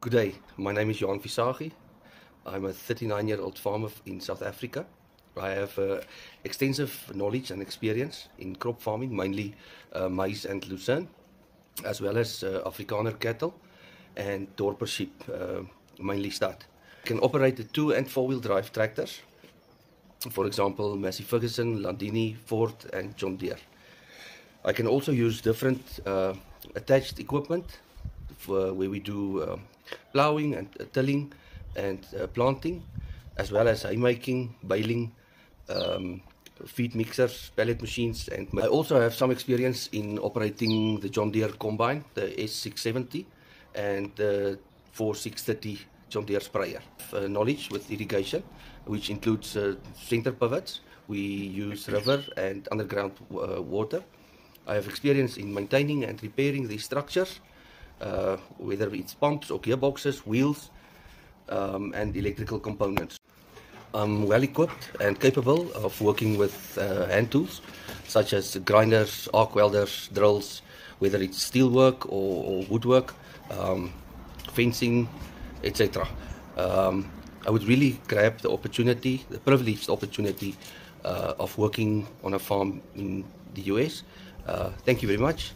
Good day, my name is Johan Visagie. I'm a 39-year-old farmer in South Africa. I have extensive knowledge and experience in crop farming, mainly maize and lucerne, as well as Afrikaner cattle and Dorper sheep, mainly stud. I can operate the 2- and 4-wheel drive tractors, for example, Massey Ferguson, Landini, Ford and John Deere. I can also use different attached equipment where we do plowing and tilling and planting, as well as haymaking, baling, feed mixers, pallet machines, and I also have some experience in operating the John Deere combine, the S670 and the 4630 John Deere sprayer. Knowledge with irrigation, which includes center pivots. We use river and underground water. I have experience in maintaining and repairing these structures, whether it's pumps or gearboxes, wheels, and electrical components. I'm well equipped and capable of working with hand tools such as grinders, arc welders, drills, whether it's steel work or woodwork, fencing, etc. I would really grab the opportunity, the privileged opportunity of working on a farm in the US. Thank you very much.